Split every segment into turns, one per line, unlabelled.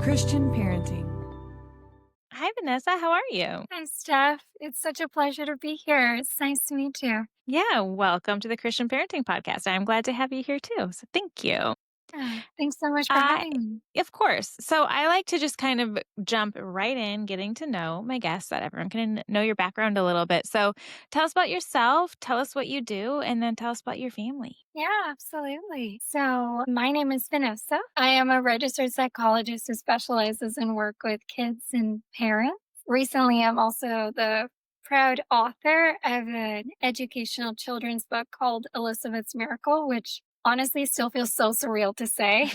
Christian parenting.
Hi, Vanessa. How are you?
Hi, Steph. It's such a pleasure to be here. It's nice to meet you.
Yeah, welcome to the Christian Parenting Podcast. I'm glad to have you here too. So thank you.
Yeah, thanks so much for
I,
having me.
of course. So I like to just kind of jump right in, getting to know my guests, that everyone can know your background a little bit. So tell us about yourself, tell us what you do, and then tell us about your family.
Yeah, absolutely. So, my name is Vanessa. I am a registered psychologist who specializes in work with kids and parents. Recently, I'm also the proud author of an educational children's book called Elizabeth's Miracle, which honestly still feels so surreal to say.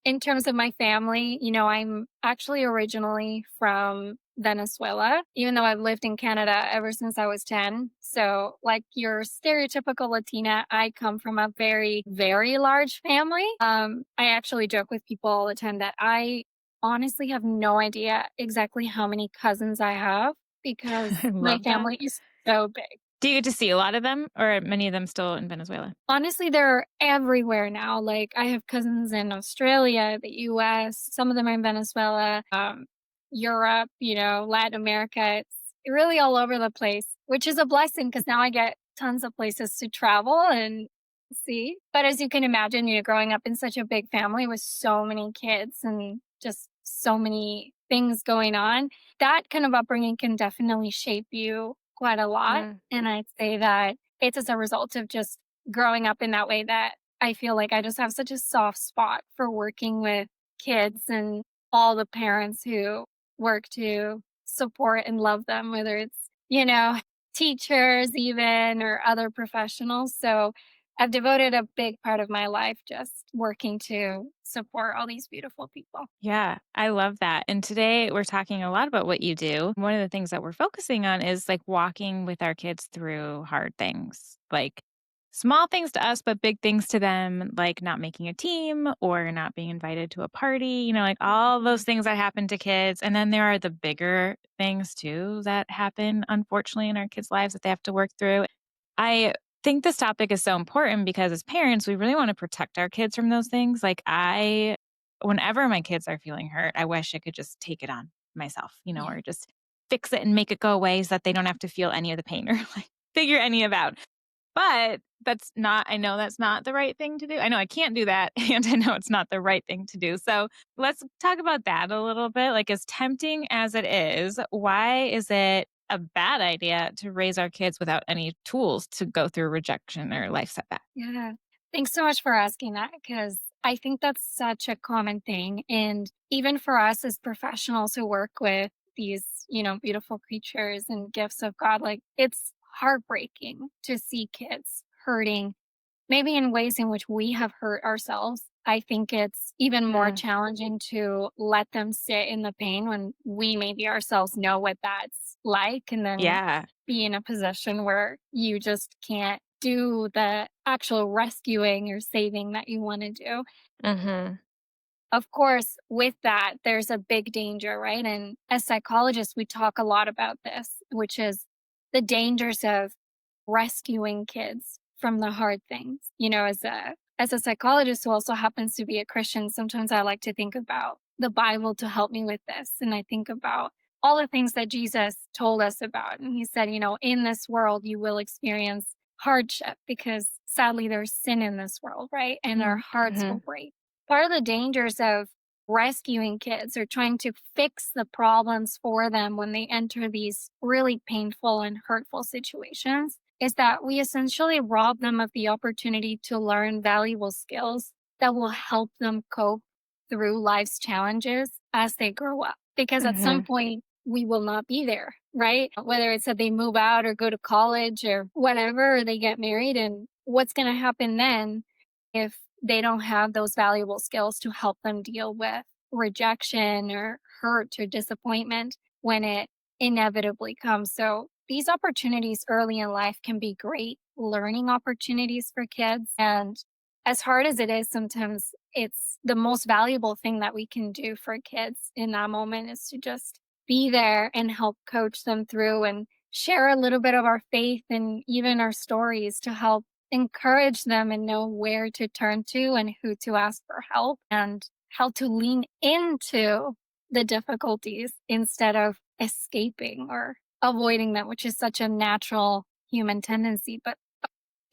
In terms of my family, I'm actually originally from Venezuela, even though I've lived in Canada ever since I was 10. So, like your stereotypical Latina, I come from a very, very large family. I actually joke with people all the time that I honestly have no idea exactly how many cousins I have because
I
my
love that.
family is so big.
Do you get to see a lot of them, or are many of them still in Venezuela?
Honestly, they're everywhere now. Like, I have cousins in Australia, the US, some of them are in Venezuela, Europe, Latin America. It's really all over the place, which is a blessing because now I get tons of places to travel and see. But as you can imagine, growing up in such a big family with so many kids and just so many things going on, that kind of upbringing can definitely shape you quite a lot.
Yeah.
And I'd say that it's as a result of just growing up in that way that I feel like I just have such a soft spot for working with kids and all the parents who work to support and love them, whether it's, teachers even or other professionals. So I've devoted a big part of my life just working to support all these beautiful people.
Yeah, I love that. And today we're talking a lot about what you do. One of the things that we're focusing on is like walking with our kids through hard things, like small things to us, but big things to them, like not making a team or not being invited to a party, like all those
Mhm.
things that happen to kids. And then there are the bigger things too that happen, unfortunately, in our kids' lives that they have to work through. I think this topic is so important because as parents, we really want to protect our kids from those things. Whenever my kids are feeling hurt, I wish I could just take it on myself,
Yeah.
or just fix it and make it go away so that they don't have to feel any of the pain or like figure any of it out. But I know that's not the right thing to do. I know I can't do that. And I know it's not the right thing to do. So let's talk about that a little bit. Like, as tempting as it is, why is it a bad idea to raise our kids without any tools to go through rejection or life setback?
Yeah. Thanks so much for asking that because I think that's such a common thing. And even for us as professionals who work with these, beautiful creatures and gifts of God, like it's heartbreaking to see kids hurting, maybe in ways in which we have hurt ourselves. I think it's even more
Yeah.
challenging to let them sit in the pain when we maybe ourselves know what that's like and then
Yeah.
be in a position where you just can't do the actual rescuing or saving that you want to do.
Hmm.
Of course, with that, there's a big danger, right? And as psychologists, we talk a lot about this, which is the dangers of rescuing kids from the hard things. As a psychologist who also happens to be a Christian, sometimes I like to think about the Bible to help me with this. And I think about all the things that Jesus told us about. And he said, in this world, you will experience hardship because sadly there's sin in this world, right? And our hearts
Hmm.
will break. Part of the dangers of rescuing kids or trying to fix the problems for them when they enter these really painful and hurtful situations is that we essentially rob them of the opportunity to learn valuable skills that will help them cope through life's challenges as they grow up. Because at some
Hmm.
point, we will not be there, right? Whether it's that they move out or go to college or whatever, or they get married. And what's going to happen then if they don't have those valuable skills to help them deal with rejection or hurt or disappointment when it inevitably comes? So these opportunities early in life can be great learning opportunities for kids. And as hard as it is, sometimes it's the most valuable thing that we can do for kids in that moment is to just be there and help coach them through and share a little bit of our faith and even our stories to help encourage them and know where to turn to and who to ask for help and how to lean into the difficulties instead of escaping or avoiding them, which is such a natural human tendency, but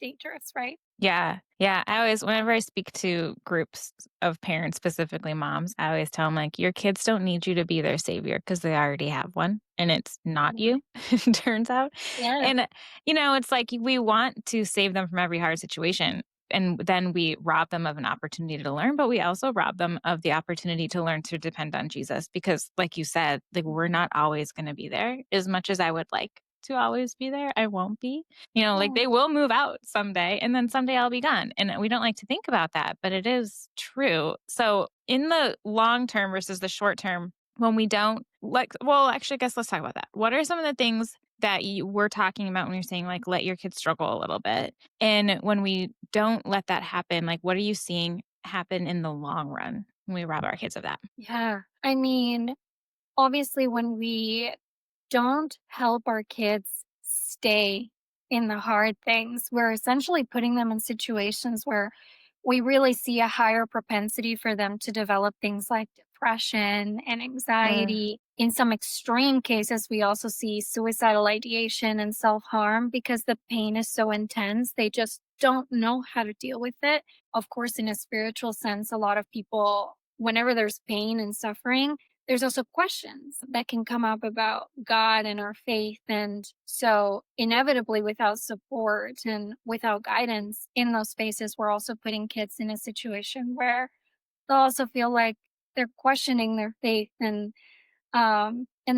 dangerous, right?
Yeah. Yeah. I always, whenever I speak to groups of parents, specifically moms, I always tell them, like, your kids don't need you to be their savior because they already have one and it's not
Mhm.
you, it turns out.
Yeah.
And, it's like we want to save them from every hard situation. And then we rob them of an opportunity to learn, but we also rob them of the opportunity to learn to depend on Jesus because, like you said, like, we're
Mhm.
not always going to be there as much as I would like to always be there. I won't be. Like,
Yeah.
they will move out someday and then someday I'll be gone. And we don't like to think about that, but it is true. So, in the long term versus the short term, when we don't like, well, actually, I guess let's talk about that. What are some of the things that you were talking about when you're saying, like, let your kids struggle a little bit? And when we don't let that happen, like, what are you seeing happen in the long run when we rob our kids of that?
Yeah. I mean, obviously, when we don't help our kids stay in the hard things, we're essentially putting them in situations where we really see a higher propensity for them to develop things like depression and
Mm,
anxiety. In some extreme cases, we also see suicidal ideation and self harm because the pain is so intense. They just don't know how to deal with it. Of course, in a spiritual sense, a lot of people, whenever there's pain and suffering, there's also questions that can come up about God and our faith. And so, inevitably, without support and without guidance in those spaces, we're also putting kids in a situation where they'll also feel like they're questioning their faith. And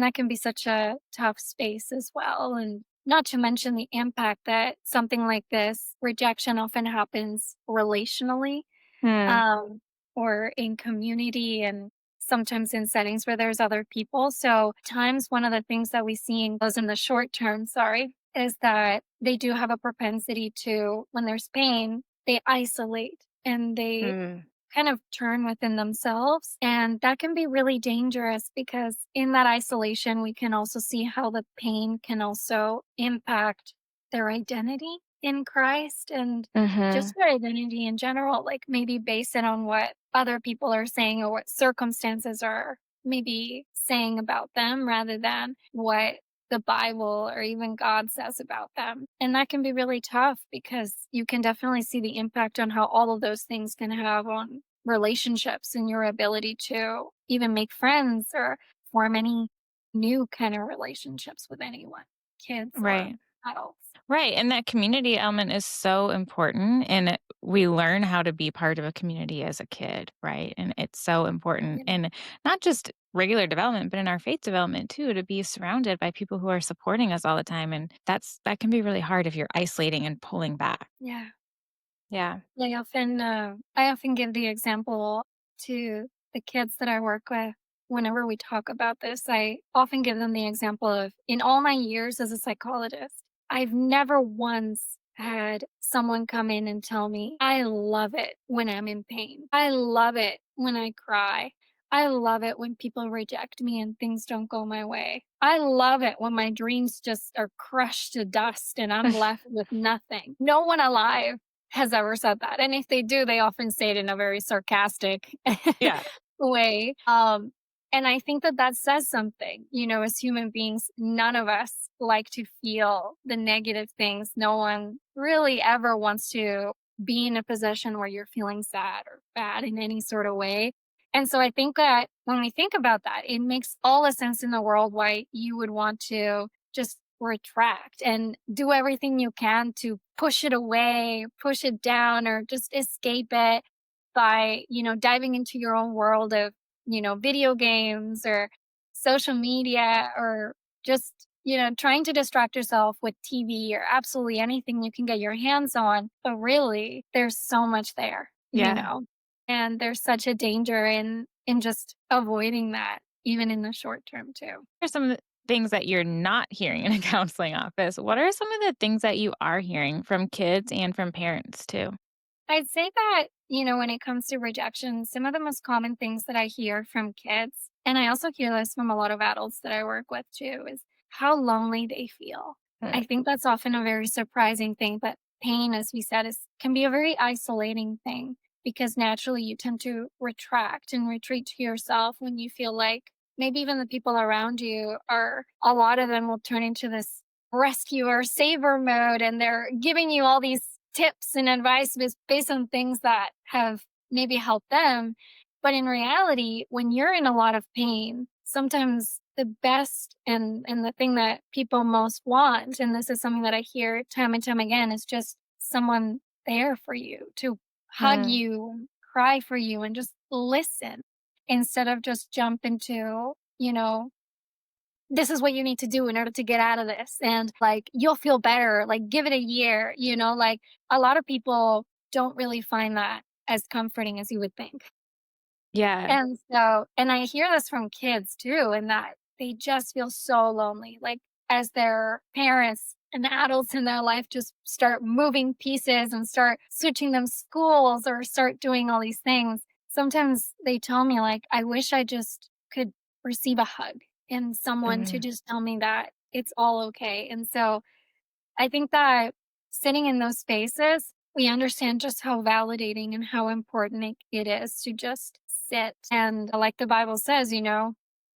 that can be such a tough space as well. And not to mention the impact that something like this rejection often happens relationally,
mm,
um, or in community and sometimes in settings where there's other people. So times one of the things that we see in those in the short term, sorry, is that they do have a propensity to, when there's pain, they isolate and they
mm,
kind of turn within themselves. And that can be really dangerous because in that isolation, we can also see how the pain can also impact their identity in Christ and just
mhm,
their identity in general, like maybe base it on what other people are saying or what circumstances are maybe saying about them rather than what the Bible or even God says about them. And that can be really tough because you can definitely see the impact on how all of those things can have on relationships and your ability to even make friends or form any new kind of relationships with anyone, kids or
right.
adults.
Right, and that community element is so important, and we learn how to be part of a community as a kid, right? And it's so important
Yeah.
in not just regular development, but in our faith development too, to be surrounded by people who are supporting us all the time, and that can be really hard if you're isolating and pulling back.
Yeah.
Yeah.
I often give the example to the kids that I work with whenever we talk about this. I often give them the example of in all my years as a psychologist, I've never once had someone come in and tell me, I love it when I'm in pain. I love it when I cry. I love it when people reject me and things don't go my way. I love it when my dreams just are crushed to dust and I'm left with nothing. No one alive has ever said that. And if they do, they often say it in a very sarcastic
Yeah.
way. And I think that that says something. As human beings, none of us like to feel the negative things. No one really ever wants to be in a position where you're feeling sad or bad in any sort of way. And so I think that when we think about that, it makes all the sense in the world why you would want to just retract and do everything you can to push it away, push it down, or just escape it by, diving into your own world of, video games or social media or just, trying to distract yourself with TV or absolutely anything you can get your hands on. But really, there's so much there,
Yeah.
and there's such a danger in just avoiding that, even in the short term too.
What are some of the things that you're not hearing in a counseling office? What are some of the things that you are hearing from kids and from parents too?
I'd say that, when it comes to rejection, some of the most common things that I hear from kids, and I also hear this from a lot of adults that I work with too, is how lonely they feel.
Mm,
I think that's often a very surprising thing, but pain, as we said, is can be a very isolating thing. because naturally you tend to retract and retreat to yourself when you feel like maybe even the people around you are, a lot of them will turn into this rescuer saver mode, and they're giving you all these tips and advice based on things that have maybe helped them. But in reality, when you're in a lot of pain, sometimes the best and the thing that people most want, and this is something that I hear time and time again, is just someone there for you to hug
Mm,
you, cry for you, and just listen instead of just jump into, this is what you need to do in order to get out of this. And like, you'll feel better. Like, give it a year, like a lot of people don't really find that as comforting as you would think.
yeah.
And so, and I hear this from kids too, and that they just feel so lonely. Like, as their parents and adults in their life just start moving pieces and start switching them schools or start doing all these things, sometimes they tell me, like, I wish I just could receive a hug and someone to
Mm,
just tell me that it's all okay. And so I think that sitting in those spaces, we understand just how validating and how important it is to just sit and, like the Bible says,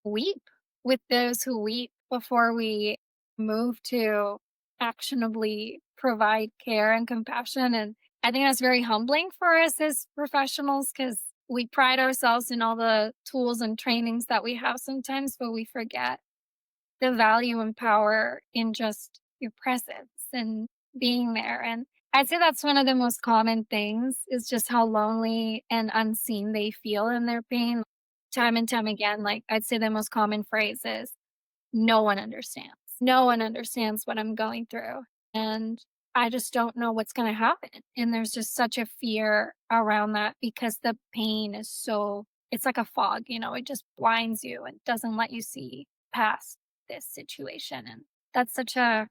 weep with those who weep before we move to actionably provide care and compassion. And I think that's very humbling for us as professionals because we pride ourselves in all the tools and trainings that we have sometimes, but we forget the value and power in just your presence and being there. And I'd say that's one of the most common things is just how lonely and unseen they feel in their pain. Time and time again, like I'd say the most common phrase is, no one understands. No one understands what I'm going through. And I just don't know what's going to happen. And there's just such a fear around that because the pain is so, it's like a fog, it just blinds you and doesn't let you see past this situation. And that's such a,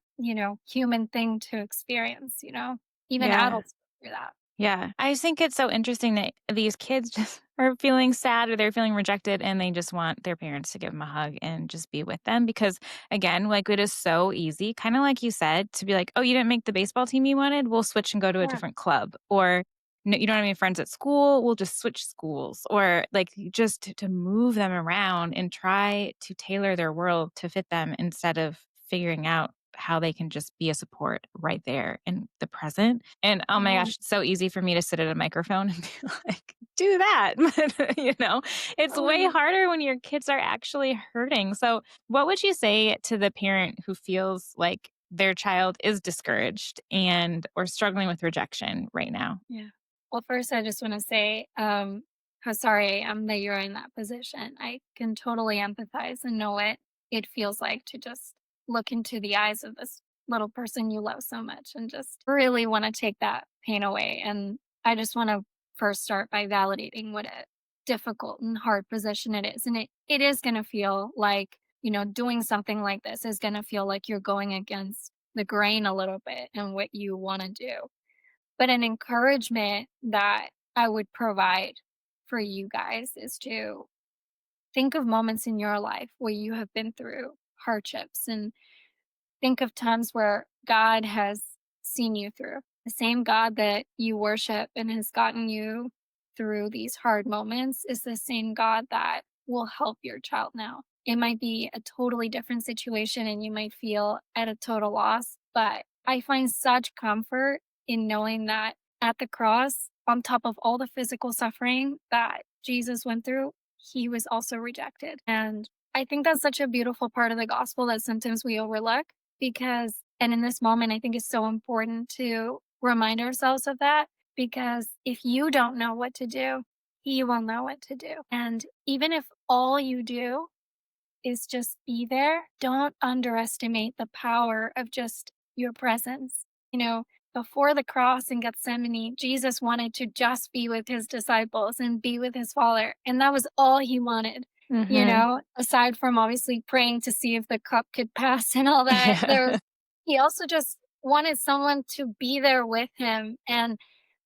human thing to experience, even
yeah.
adults go through that.
Yeah. I just think it's so interesting that these kids just are feeling sad or they're feeling rejected and they just want their parents to give them a hug and just be with them because again, like it is so easy, kind of like you said, to be like, "Oh, you didn't make the baseball team you wanted? We'll switch and go to a
Yeah.
different club." Or no, you don't have any friends at school, we'll just switch schools. Or like just to move them around and try to tailor their world to fit them instead of figuring out how they can just be a support right there in the present. And oh my
Yeah.
gosh, it's so easy for me to sit at a microphone and be like, do that. But, it's way
Oh,
harder when your kids are actually hurting. So, what would you say to the parent who feels like their child is discouraged and or struggling with rejection right now?
yeah. Well, first, I just want to say how sorry I am that you're in that position. I can totally empathize and know what it feels like to just look into the eyes of this little person you love so much and just really want to take that pain away. And I just want to first start by validating what a difficult and hard position it is. And it is going to feel like, doing something like this is going to feel like you're going against the grain a little bit and what you want to do, but an encouragement that I would provide for you guys is to think of moments in your life where you have been through hardships and think of times where God has seen you through. The same God that you worship and has gotten you through these hard moments is the same God that will help your child now. It might be a totally different situation and you might feel at a total loss, but I find such comfort in knowing that at the cross, on top of all the physical suffering that Jesus went through, he was also rejected. And I think that's such a beautiful part of the gospel that sometimes we overlook because, and in this moment, I think it's so important to remind ourselves of that because if you don't know what to do, he will know what to do. And even if all you do is just be there. Don't underestimate the power of just your presence. Before the cross in Gethsemane, Jesus wanted to just be with his disciples and be with his Father. And that was all he wanted,
Hmm.
aside from obviously praying to see if the cup could pass and all that.
Yeah.
He also just wanted someone to be there with him. And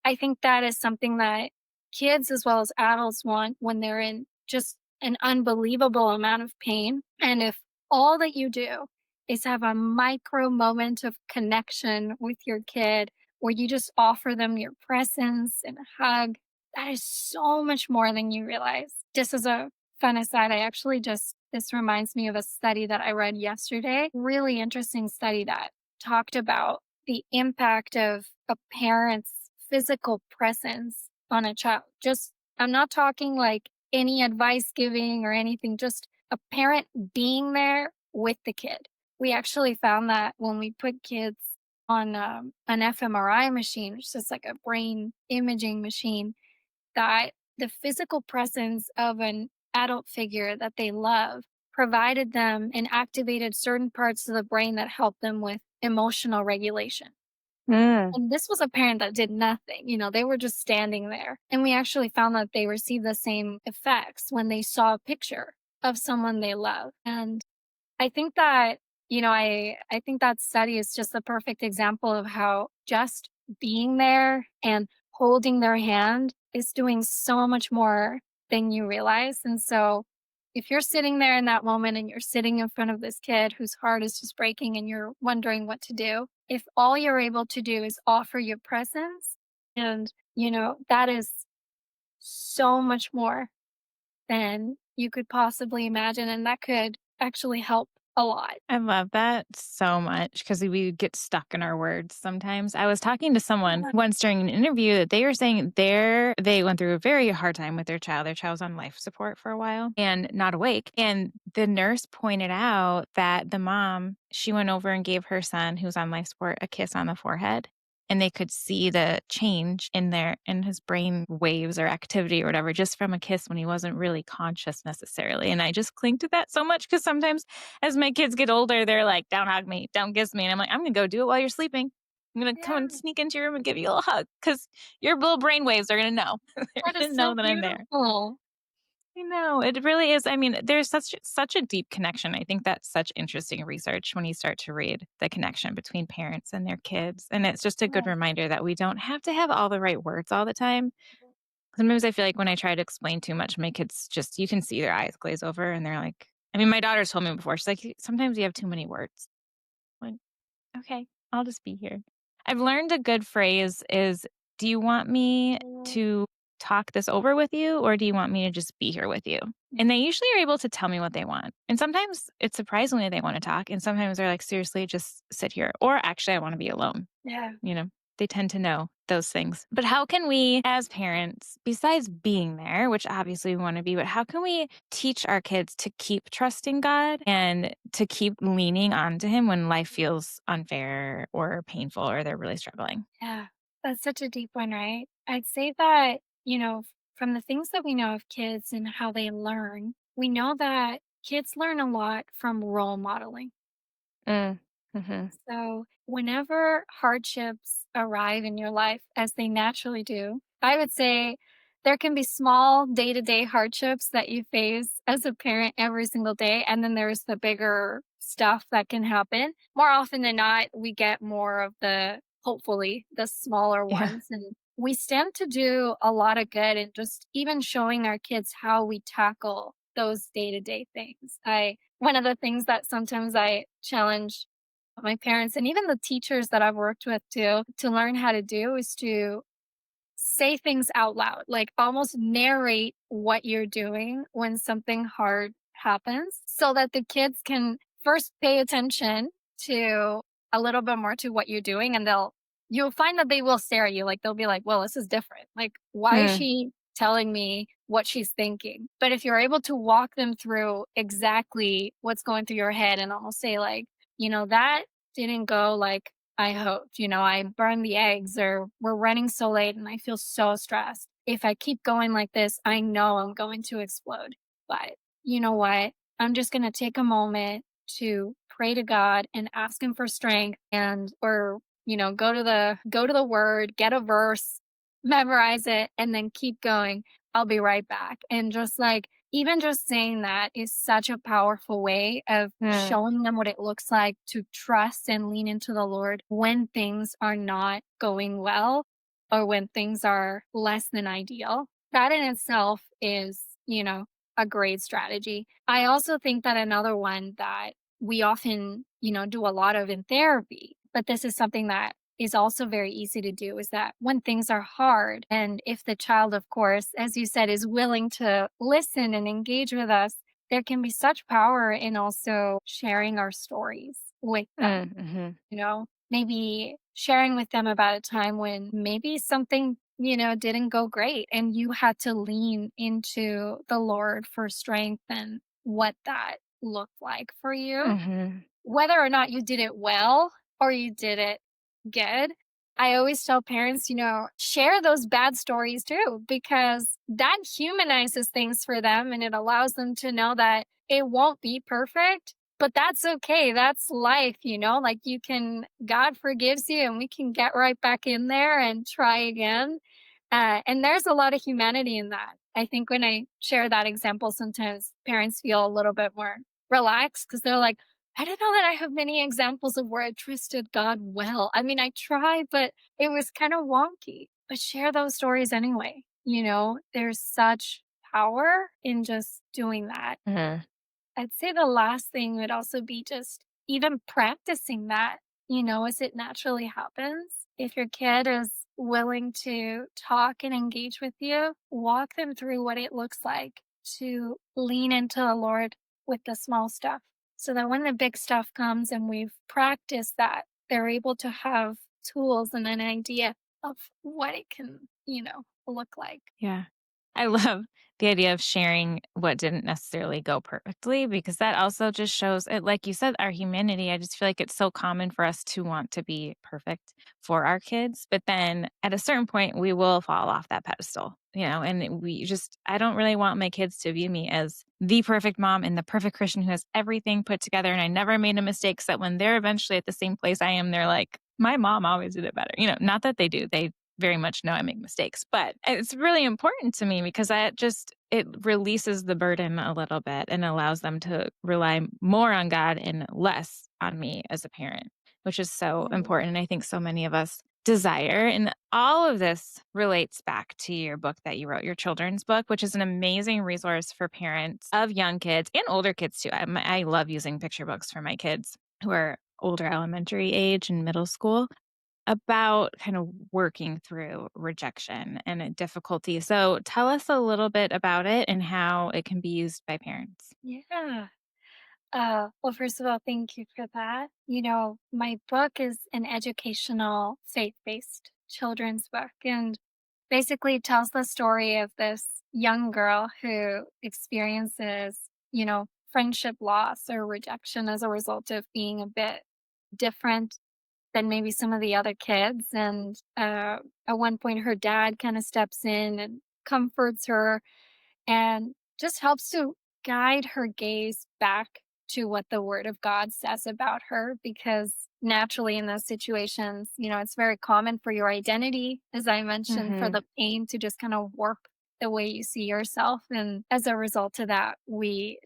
I think that is something that kids as well as adults want when they're in just an unbelievable amount of pain. And if all that you do is have a micro moment of connection with your kid where you just offer them your presence and a hug, That is so much more than you realize. Just as a fun aside, I actually just this reminds me of a study that I read yesterday. Really interesting study that talked about the impact of a parent's physical presence on a child. Just I'm not talking like any advice giving or anything, just a parent being there with the kid. We actually found that when we put kids on an fMRI machine, which is like a brain imaging machine, that the physical presence of an adult figure that they love provided them and activated certain parts of the brain that helped them with emotional regulation.
Mm.
And this was a parent that did nothing, they were just standing there. And we actually found that they received the same effects when they saw a picture of someone they love. And I think that, I think that study is just the perfect example of how just being there and holding their hand is doing so much more than you realize. And so if you're sitting there in that moment and you're sitting in front of this kid whose heart is just breaking and you're wondering what to do, if all you're able to do is offer your presence, and that is so much more than you could possibly imagine. And that could actually help a lot.
I love that so much because we get stuck in our words sometimes. I was talking to someone
Yeah.
once during an interview that they were saying they went through a very hard time with their child. Their child was on life support for a while and not awake. And the nurse pointed out that the mom, she went over and gave her son who was on life support a kiss on the forehead. And they could see the change in his brain waves or activity or whatever just from a kiss when he wasn't really conscious necessarily. And I just cling to that so much because sometimes as my kids get older, they're like, "Don't hug me, don't kiss me." And I'm like, "I'm gonna go do it while you're sleeping. I'm gonna come and
Yeah,
sneak into your room and give you a little hug because your little brain waves are gonna know. They're
that is
gonna know
so
that I'm there."
beautiful.
I know, it really is. I mean, there's such a deep connection. I think that's such interesting research when you start to read the connection between parents and their kids. And it's just a good
Yeah.
reminder that we don't have to have all the right words all the time. Sometimes I feel like when I try to explain too much, my kids just you can see their eyes glaze over and they're like I mean, my daughter's told me before, she's like, "Sometimes you have too many words." Like, okay, I'll just be here. I've learned a good phrase is, "Do you want me to talk this over with you or do you want me to just be here with you?" And they usually are able to tell me what they want. And sometimes it's surprisingly they want to talk. And sometimes they're like, seriously, just sit here. Or actually, I want to be alone.
Yeah.
You know, they tend to know those things. But how can we, as parents, besides being there, which obviously we want to be, but how can we teach our kids to keep trusting God and to keep leaning onto Him when life feels unfair or painful or they're really struggling?
Yeah. That's such a deep one, right? I'd say that, from the things that we know of kids and how they learn, we know that kids learn a lot from role modeling.
Mm. Hmm.
So, whenever hardships arrive in your life, as they naturally do, I would say there can be small day to day hardships that you face as a parent every single day. And then there's the bigger stuff that can happen. More often than not, we get more of hopefully, the smaller
Yeah.
ones. And we stand to do a lot of good and just even showing our kids how we tackle those day to day things. One of the things that sometimes I challenge my parents and even the teachers that I've worked with to learn how to do is to say things out loud, like almost narrate what you're doing when something hard happens so that the kids can first pay attention to a little bit more to what you're doing and you'll find that they will stare at you like they'll be like, "Well, this is different. Like why is
Mm.
she telling me what she's thinking?" But if you're able to walk them through exactly what's going through your head and almost say like, that didn't go like I hoped. I burned the eggs or we're running so late and I feel so stressed. If I keep going like this, I know I'm going to explode. But you know what? I'm just going to take a moment to pray to God and ask him for strength and or go to the word, get a verse, memorize it and then keep going. I'll be right back. And just like even just saying that is such a powerful way of
Mm.
showing them what it looks like to trust and lean into the Lord when things are not going well or when things are less than ideal. That in itself is, a great strategy. I also think that another one that we often, do a lot of in therapy, but this is something that is also very easy to do is that when things are hard, and if the child, of course, as you said, is willing to listen and engage with us, there can be such power in also sharing our stories with them,
Mm-hmm.
maybe sharing with them about a time when maybe something, didn't go great and you had to lean into the Lord for strength and what that looked like for you.
Mm-hmm.
Whether or not you did it well or you did it good, I always tell parents, share those bad stories too, because that humanizes things for them and it allows them to know that it won't be perfect, but that's okay. That's life, like God forgives you and we can get right back in there and try again. And there's a lot of humanity in that. I think when I share that example, sometimes parents feel a little bit more relaxed because they're like, I don't know that I have many examples of where I trusted God well. I mean, I tried, but it was kind of wonky. But share those stories anyway. There's such power in just doing that.
Mm-hmm.
I'd say the last thing would also be just even practicing that, as it naturally happens. If your kid is willing to talk and engage with you, walk them through what it looks like to lean into the Lord with the small stuff so that when the big stuff comes and we've practiced that, they're able to have tools and an idea of what it can, look like.
Yeah. I love the idea of sharing what didn't necessarily go perfectly because that also just shows it, like you said, our humanity. I just feel like it's so common for us to want to be perfect for our kids. But then at a certain point, we will fall off that pedestal, and I don't really want my kids to view me as the perfect mom and the perfect Christian who has everything put together. And I never made a mistake. So that when they're eventually at the same place I am, they're like, my mom always did it better. Not that they do. They very much know I make mistakes, but it's really important to me because it releases the burden a little bit and allows them to rely more on God and less on me as a parent, which is so
Mm.
important. And I think so many of us desire. And all of this relates back to your book that you wrote, your children's book, which is an amazing resource for parents of young kids and older kids too. I love using picture books for my kids who are older elementary age and middle school about kind of working through rejection and difficulty. So tell us a little bit about it and how it can be used by parents.
Yeah. Well, first of all, thank you for that. My book is an educational, faith based children's book, and basically tells the story of this young girl who experiences, friendship loss or rejection as a result of being a bit different than maybe some of the other kids. And at one point, her dad kind of steps in and comforts her and just helps to guide her gaze back to what the word of God says about her. Because naturally, in those situations, it's very common for your identity, as I mentioned, for
Hmm.
the pain to just kind of warp the way you see yourself. And as a result of that,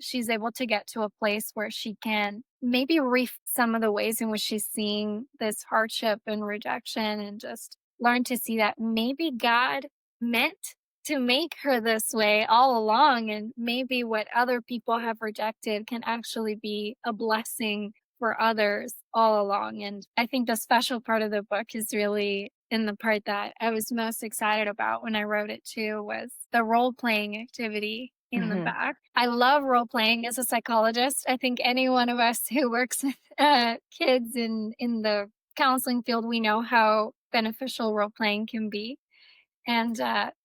she's able to get to a place where she can maybe some of the ways in which she's seeing this hardship and rejection and just learn to see that maybe God meant to make her this way all along. And maybe what other people have rejected can actually be a blessing for others all along. And I think the special part of the book is really in the part that I was most excited about when I wrote it too was the role playing activity in the
Hmm.
back. I love role playing as a psychologist. I think any one of us who works with kids in the counseling field, we know how beneficial role playing can be. And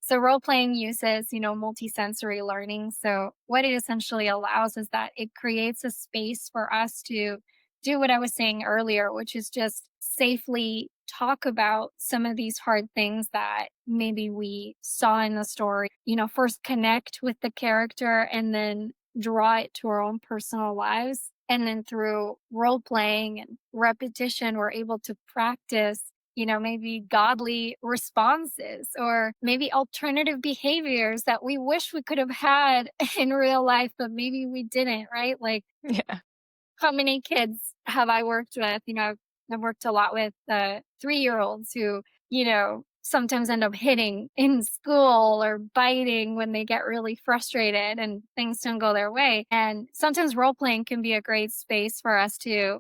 so role playing uses, multisensory learning. So what it essentially allows is that it creates a space for us to do what I was saying earlier, which is just safely talk about some of these hard things that maybe we saw in the story. First connect with the character and then draw it to our own personal lives. And then through role playing and repetition, we're able to practice maybe godly responses or maybe alternative behaviors that we wish we could have had in real life, but maybe we didn't, right? Like,
Yeah.
how many kids have I worked with? I've worked a lot with 3-year-olds who, sometimes end up hitting in school or biting when they get really frustrated and things don't go their way. And sometimes role playing can be a great space for us to,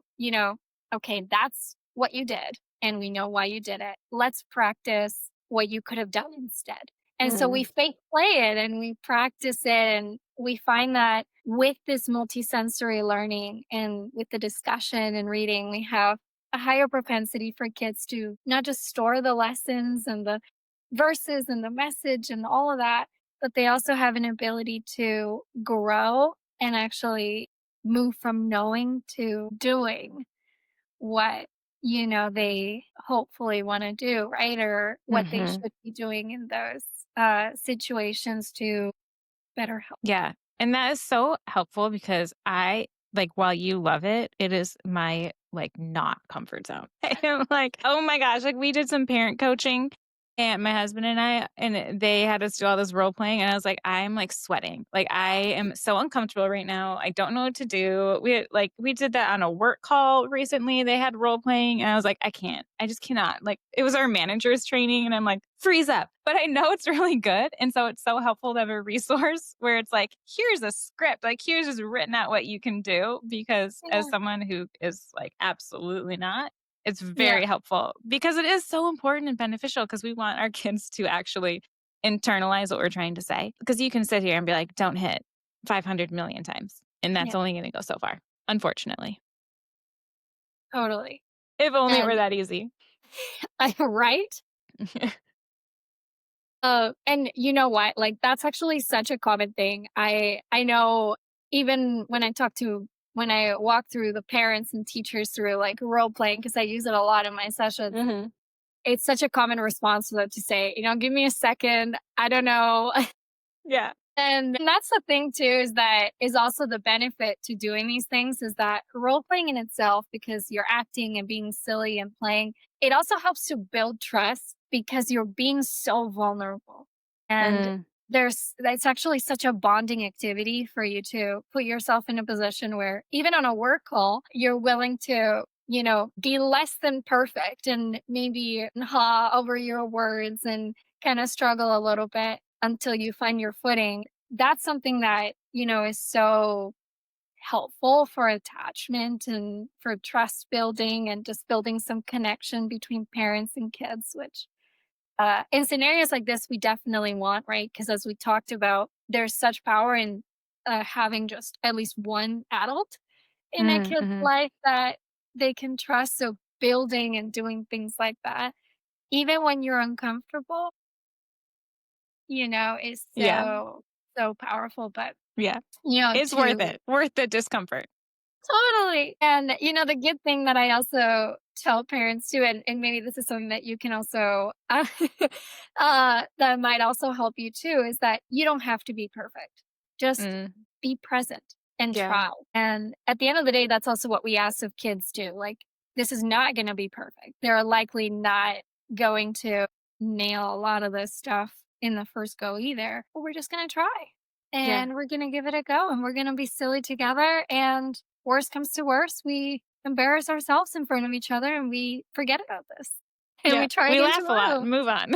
okay, that's what you did. and we know why you did it. Let's practice what you could have done instead. And so we
Mm.
fake play it and we practice it. And we find that with this multisensory learning and with the discussion and reading, we have a higher propensity for kids to not just store the lessons and the verses and the message and all of that, but they also have an ability to grow and actually move from knowing to doing what, they hopefully want to do, right? Or what they
Mhm.
should be doing in those situations to better help.
Yeah. And that is so helpful because while you love it, it is my not comfort zone. I am like, oh my gosh, we did some parent coaching and my husband and I, and they had us do all this role playing. And I was like, I'm sweating. I am so uncomfortable right now. I don't know what to do. We did that on a work call recently. They had role playing and I was like, I just cannot. It was our manager's training and I'm like, freeze up. But I know it's really good. And so it's so helpful to have a resource where it's like, here's a script, here's just written out what you can do. Because as
Yeah.
someone who is absolutely not, it's
Yeah.
very helpful because it is so important and beneficial because we want our kids to actually internalize what we're trying to say. Because you can sit here and be like, don't hit 500 million times. And that's
Yeah.
only going to go so far, unfortunately.
Totally.
If only it were
And
that easy.
right? And you know what? That's actually such a common thing. I know even when I walk through the parents and teachers through role playing because I use it a lot in my sessions.
Mhm.
It's such a common response for them to say, give me a second. I don't know.
Yeah.
And that's the thing too, is that is also the benefit to doing these things is that role playing in itself, because you're acting and being silly and playing, it also helps to build trust because you're being so vulnerable. And
Mm.
that's actually such a bonding activity for you to put yourself in a position where even on a work call, you're willing to, be less than perfect and maybe ha over your words and kind of struggle a little bit until you find your footing. That's something that, is so helpful for attachment and for trust building and just building some connection between parents and kids, which in scenarios like this, we definitely want, right? Because as we talked about, there's such power in having just at least one adult in a
Mm,
kid's
mhm.
life that they can trust. So building and doing things like that, even when you're uncomfortable, is
Yeah.
so powerful. But
Yeah. It's worth
to
it. Worth the discomfort.
totally. And the good thing that I also tell parents too, and maybe this is something that you can also that might also help you too, is that you don't have to be perfect. Just
Mm.
be present and
Yeah.
try. And at the end of the day, that's also what we ask of kids too. This is not going to be perfect. They're likely not going to nail a lot of this stuff in the first go either. But we're just going to try.
Yeah.
And we're going to give it a go and we're going to be silly together. And worst comes to worst, we embarrass ourselves in front of each other and we forget about this. And
Yeah.
we try
We
again
laugh a lot
tomorrow.
and move on.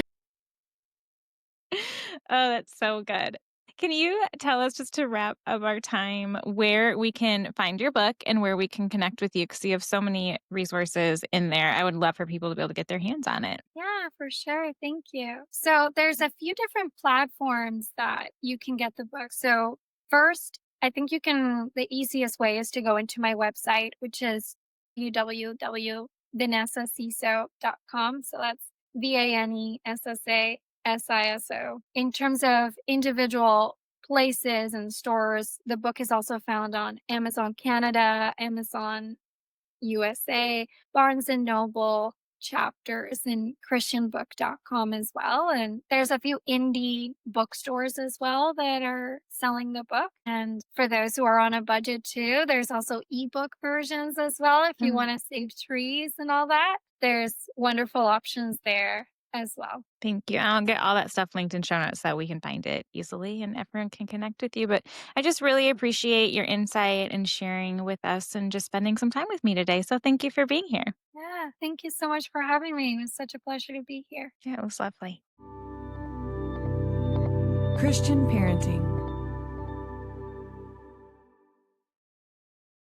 Oh, that's so good. Can you tell us, just to wrap up our time, where we can find your book and where we can connect with you? Because you have so many resources in there. I would love for people to be able to get their hands on it.
Yeah, for sure. Thank you. So there's a few different platforms that you can get the book. So first, I think the easiest way is to go into my website, which is www.vanessasiso.com. So that's VANESSASISO. In terms of individual places and stores, the book is also found on Amazon Canada, Amazon USA, Barnes& and Noble, Chapters, and christianbook.com as well. And there's a few indie bookstores as well that are selling the book. And for those who are on a budget too, there's also ebook versions as well if you
Mhm.
want to save trees and all that. There's wonderful options there as well.
Thank you. I'll get all that stuff linked in show notes so that we can find it easily and everyone can connect with you. But I just really appreciate your insight and sharing with us and just spending some time with me today. So thank you for being here.
Yeah, thank you so much for having me. It was such a pleasure to be here.
Yeah, it was lovely.
Christian parenting.